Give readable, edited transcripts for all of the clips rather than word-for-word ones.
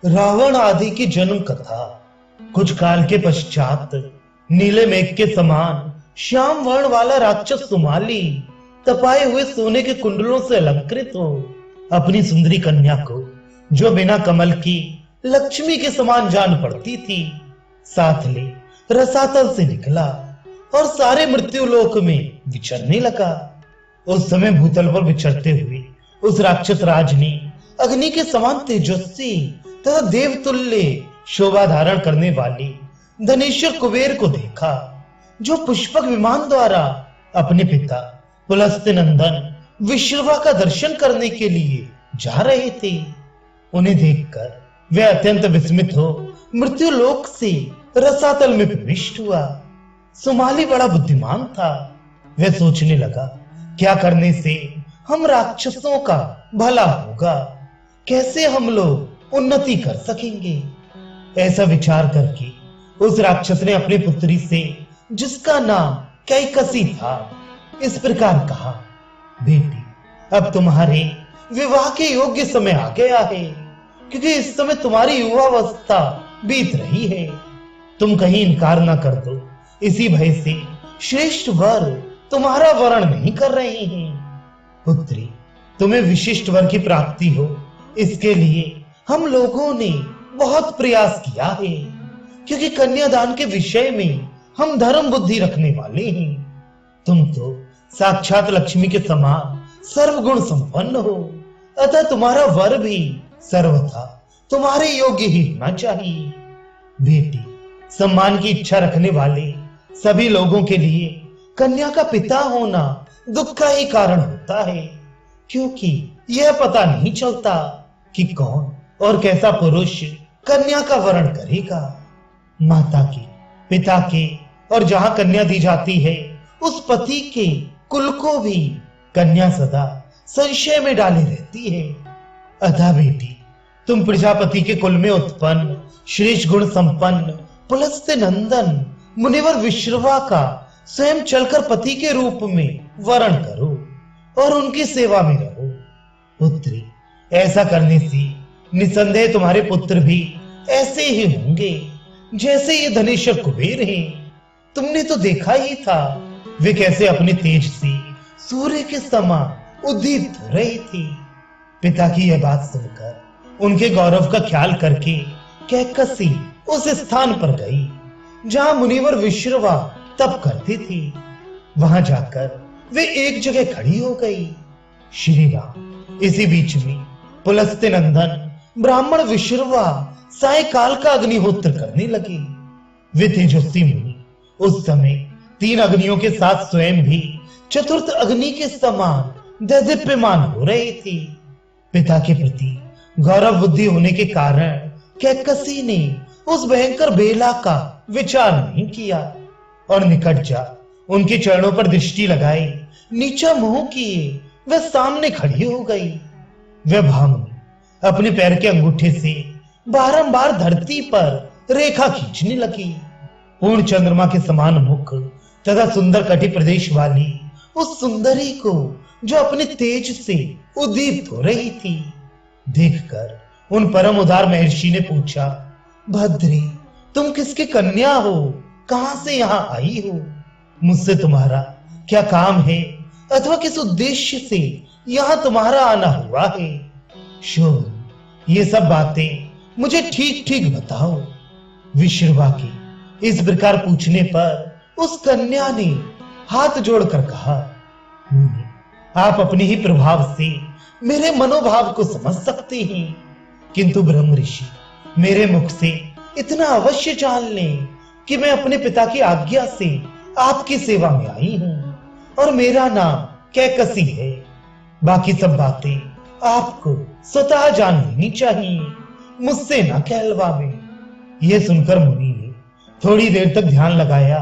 रावण आदि की जन्म कथा। कुछ काल के पश्चात नीले मेघ के समान श्याम वर्ण वाला राक्षस सुमाली तपाए हुए सोने के कुंडलों से अलंकृत हो अपनी सुंदरी कन्या को, जो बिना कमल की लक्ष्मी के समान जान पड़ती थी, साथ ले रसातल से निकला और सारे मृत्यु लोक में विचरने लगा। उस समय भूतल पर विचरते हुए उस राक्षस राज ने अग्नि के समान तेजस्वी तथा देवतुल्य शोभा धारण करने वाले धनेश्वर कुबेर को देखा, जो पुष्पक विमान द्वारा अपने पिता पुलस्त्य नंदन विश्रवा का दर्शन करने के लिए जा रहे थे। उन्हें देखकर वह अत्यंत विस्मित हो मृत्यु लोक से रसातल में प्रविष्ट हुआ। सुमाली बड़ा बुद्धिमान था। वह सोचने लगा, क्या करने से हम राक्षसों का भला होगा, कैसे हम लोग उन्नति कर सकेंगे। ऐसा विचार करके उस राक्षस ने अपनी पुत्री से, जिसका नाम कैकसी था, इस प्रकार कहा, बेटी, अब तुम्हारे विवाह के योग्य समय आ गया है, क्योंकि इस समय तुम्हारी युवावस्था बीत रही है। तुम कहीं इनकार ना कर दो, इसी भय से श्रेष्ठ वर तुम्हारा वरण नहीं कर रहे हैं। पुत्री, तुम्हें विशिष्ट वर की प्राप्ति हो, इसके लिए हम लोगों ने बहुत प्रयास किया है, क्योंकि कन्यादान के विषय में हम धर्म बुद्धि रखने वाले हैं। तुम तो साक्षात लक्ष्मी के समान सर्वगुण संपन्न हो, अतः तुम्हारा वर भी सर्वथा तुम्हारे योग्य ही होना चाहिए। बेटी, सम्मान की इच्छा रखने वाले सभी लोगों के लिए कन्या का पिता होना दुख का ही कारण होता है, क्योंकि यह पता नहीं चलता कि कौन और कैसा पुरुष कन्या का वरण करेगा। माता के, पिता के और जहां कन्या दी जाती है, उस पति के कुल को भी कन्या सदा संशय में डाली रहती है। अतः बेटी, तुम प्रजापति के कुल में उत्पन्न श्रेष्ठ गुण संपन्न पुलस्त्य नंदन मुनिवर विश्रवा का स्वयं चलकर पति के रूप में वरण करो और उनकी सेवा में रहो। पुत्री, ऐसा करने से निसंदेह तुम्हारे पुत्र भी ऐसे ही होंगे जैसे ये धनेश्वर कुबेर हैं। तुमने तो देखा ही था वे कैसे अपने तेज से सूर्य के समान उद्दीप्त हो रही थी। पिता की यह बात सुनकर उनके गौरव का ख्याल करके कैकसी उस स्थान पर गई जहां मुनिवर विश्रवा तप करती थी। वहां जाकर वे एक जगह खड़ी हो गई। श्री राम, इसी बीच में पुलस्त्य नंदन ब्राह्मण विश्रवा सायकाल का अग्निहोत्र करने लगे। वे तेजस्वी मुनि उस समय 3 अग्नियों के साथ स्वयं भी चतुर्थ अग्नि के समान दैदीप्यमान हो रहे थे। पिता के प्रति गौरव बुद्धि होने के कारण कैकसी ने उस भयंकर बेला का विचार नहीं किया और निकट जा उनके चरणों पर दृष्टि लगाई नीचा मुंह किए वह सामने खड़ी हो गई। वह भामिनी अपने पैर के अंगूठे से बारंबार धरती पर रेखा खींचने लगी। पूर्ण चंद्रमा के समान मुख तथा सुंदर कटि प्रदेश वाली उस सुंदरी को, जो अपने तेज से उद्दीप्त हो रही थी, देखकर उन परम उदार महर्षि ने पूछा, भद्री, तुम किसके कन्या हो, कहां से यहां आई हो, मुझसे तुम्हारा क्या काम है अथवा किस उद्देश्य से यहां तुम्हारा आना हुआ है। शोर, ये सब बातें मुझे ठीक ठीक बताओ। विश्रवा के इस प्रकार पूछने पर उस कन्या ने हाथ जोड़कर कहा, आप अपने ही प्रभाव से मेरे मनोभाव को समझ सकते हैं, किंतु ब्रह्म ऋषि मेरे मुख से इतना अवश्य जान लें कि मैं अपने पिता की आज्ञा से आपकी सेवा में आई हूं और मेरा नाम कैकसी है। बाकी सब बातें आपको स्वतः जान लेनी चाहिए, मुझसे न कहलवावे। यह सुनकर मुनि ने थोड़ी देर तक ध्यान लगाया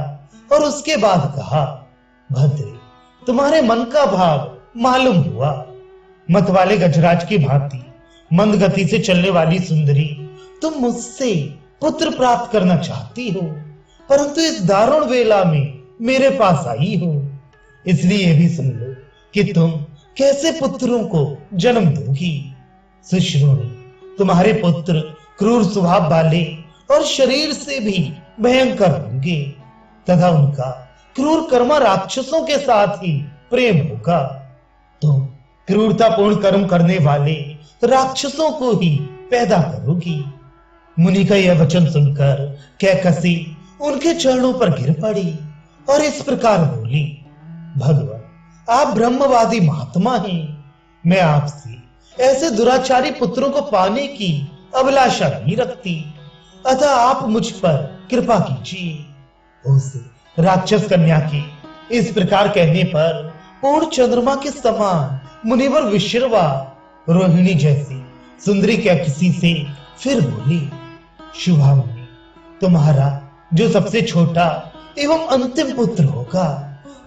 और उसके बाद कहा, भद्रे, तुम्हारे मन का भाव मालूम हुआ। मत वाले गजराज की भांति मंद गति से चलने वाली सुंदरी, तुम मुझसे पुत्र प्राप्त करना चाहती हो, परंतु इस दारुण वेला में मेरे पास आई हो, इसलिए यह भी सुन लो कि तुम कैसे पुत्रों को जन्म दोगी। सुश्रोणी, तुम्हारे पुत्र क्रूर स्वभाव वाले और शरीर से भी भयंकर होंगे तथा उनका क्रूर कर्म राक्षसों के साथ ही प्रेम होगा। तो क्रूरतापूर्ण कर्म करने वाले राक्षसों को ही पैदा करोगी। मुनि का यह वचन सुनकर कैकसी उनके चरणों पर गिर पड़ी और इस प्रकार बोली, भगवान, आप ब्रह्मवादी महात्मा हैं। मैं आपसे ऐसे दुराचारी पुत्रों को पाने की अभिलाषा नहीं रखती, अतः आप मुझ पर कृपा कीजिए। उस राक्षस कन्या के इस प्रकार कहने पर पूर्ण चंद्रमा के समान मुनिवर विश्रवा रोहिणी जैसी सुंदरी कैकसी से फिर बोली, शुभामुनि, तुम्हारा जो सबसे छोटा एवं अंतिम पुत्र होगा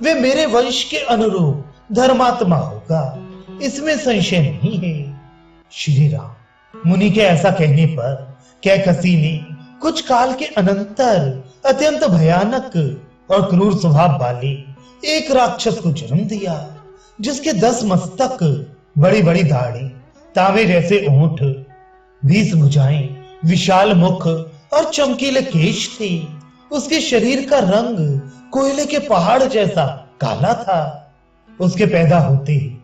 वे मेरे वंश के अनुरूप धर्मात्मा होगा, इसमें संशय नहीं है। श्री राम। मुनि के ऐसा कहने पर कैकसी ने कुछ काल के अनंतर अत्यंत भयानक और क्रूर स्वभाव वाले एक राक्षस को जन्म दिया, जिसके 10 मस्तक, बड़ी बड़ी दाढ़ी, तांबे जैसे ओंठ, 20 भुजाएं, विशाल मुख और चमकीले केश थे। उसके शरीर का रंग कोयले के पहाड़ जैसा काला था। उसके पैदा होते ही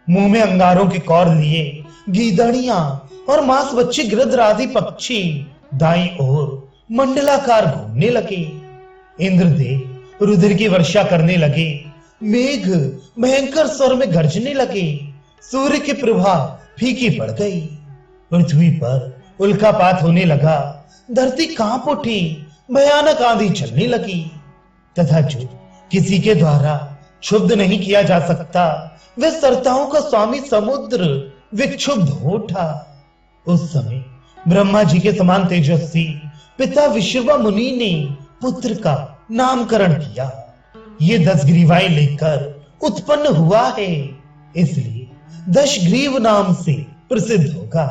मुंह में अंगारों के कौर लिए गीदड़ियां और मांस बच्चे गिरध आदि पक्षी दाईं ओर मंडलाकार घूमने लगे। इंद्रदेव रुधिर की वर्षा करने लगे, मेघ भयंकर स्वर में गरजने लगे, सूर्य की प्रभा फीकी पड़ गई, पृथ्वी पर उल्कापात होने लगा, धरती कांप उठी, भयानक आंधी चलने लगी तथा जो किसी के द्वारा क्षुब्ध नहीं किया जा सकता वे सरताओं का स्वामी समुद्र विक्षुब्ध हो उठा। उस समय ब्रह्मा जी के समान तेजस्वी पिता विश्रवा मुनि ने पुत्र का नामकरण किया। ये 10 ग्रीवाएं लेकर उत्पन्न हुआ है, इसलिए 10 ग्रीव नाम से प्रसिद्ध होगा।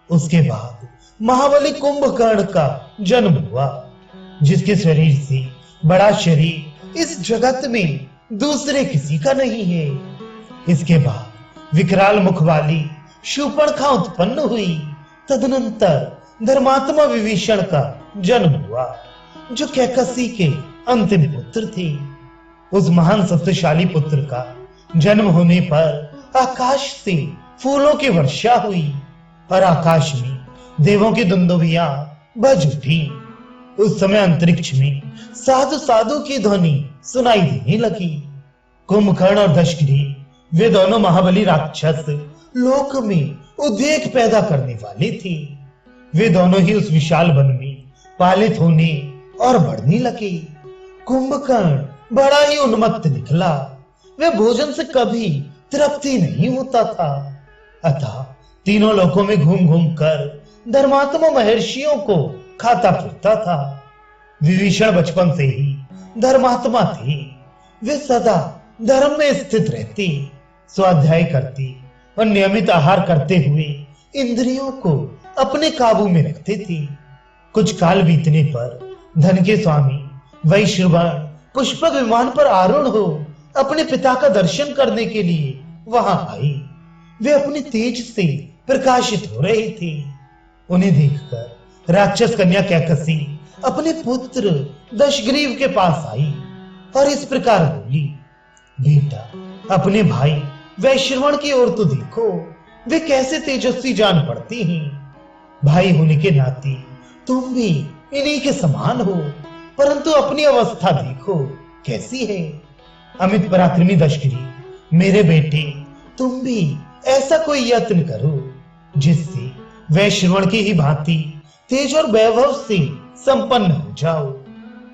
उसके बाद महाबली कुंभकर्ण का जन्म हुआ, जिसके शरीर से बड़ा शरीर इस जगत में दूसरे किसी का नहीं है। इसके बाद विकराल मुख वाली शूर्पणखा उत्पन्न हुई। तदनंतर धर्मात्मा विभीषण का जन्म हुआ, जो कैकसी के अंतिम पुत्र थे। उस महान शक्तिशाली पुत्र का जन्म होने पर आकाश से फूलों की वर्षा हुई और आकाश में देवों की दुंदुभियां बज उठी। उस समय अंतरिक्ष में साधु साधु की ध्वनि सुनाई देने लगी। कुंभकर्ण और दशग्रीव वे दोनों महाबली राक्षस लोक में उद्वेग पैदा करने वाले थे। वे दोनों ही उस विशाल वन में पालित होने और बढ़ने लगे। कुंभकर्ण बड़ा ही उन्मत्त निकला, वे भोजन से कभी तृप्ति नहीं होता था, अतः तीनों लोकों में घूम घूम कर धर्मात्मा महर्षियों को खाता फिरता था। विभीषण बचपन से ही धर्मात्मा थे। वे सदा धर्म में स्थित रहते, स्वाध्याय करते और नियमित आहार करते हुए इंद्रियों को अपने काबू में रखते थे। कुछ काल बीतने पर धन के स्वामी वैश्रवण पुष्पक विमान पर आरूढ़ हो अपने पिता का दर्शन करने के लिए वहां आई। वे अपने तेज से प्रकाशित हो रहे थे। उन्हें देखकर राक्षस कन्या कैकसी अपने पुत्र दशग्रीव के पास आई और इस प्रकार बोली, बेटा, अपने भाई वैश्रवण की ओर तो देखो, वे कैसे तेजस्वी जान पड़ते हैं। भाई होने के नाते तुम भी इन्हीं के समान हो, परंतु अपनी अवस्था देखो कैसी है। अमित पराक्रमी दशग्रीव, मेरे बेटे, तुम भी ऐसा कोई यत्न करो जिससे वैश्रवण की ही भांति तेज और वैभव से संपन्न हो जाओ।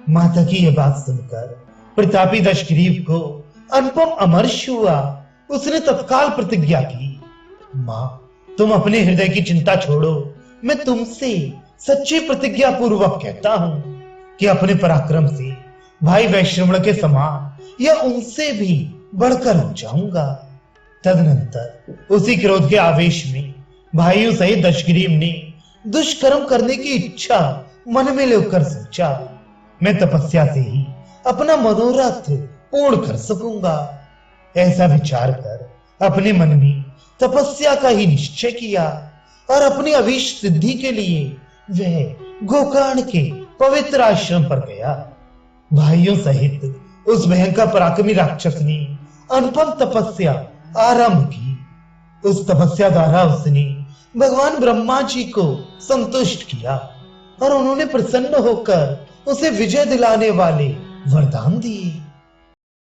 माता की यह बात सुनकर प्रतापी दशग्रीव को अनुपम अमर्ष हुआ। उसने तत्काल प्रतिज्ञा की, मां, तुम अपने हृदय की चिंता छोड़ो। मैं तुमसे सच्ची प्रतिज्ञा पूर्वक कहता हूं कि अपने पराक्रम से भाई वैश्रवण के समान या उनसे भी बढ़कर हो जाऊंगा। तदनंतर उसी क्रोध के आवेश में भाइयों सहित दशग्रीव ने दुष्कर्म करने की इच्छा मन में लेकर सोचा, मैं तपस्या से ही अपना मनोरथ पूर्ण कर सकूंगा। ऐसा विचार कर अपने मन में तपस्या का ही निश्चय किया और अपनी अभीष्ट सिद्धि के लिए वह गोकर्ण के पवित्र आश्रम पर गया। भाइयों सहित उस भयंकर पराक्रमी राक्षस ने अनुपम तपस्या आरंभ की। उस तपस्या द्वारा उसने भगवान ब्रह्मा जी को संतुष्ट किया और उन्होंने प्रसन्न होकर उसे विजय दिलाने वाले वरदान दिए।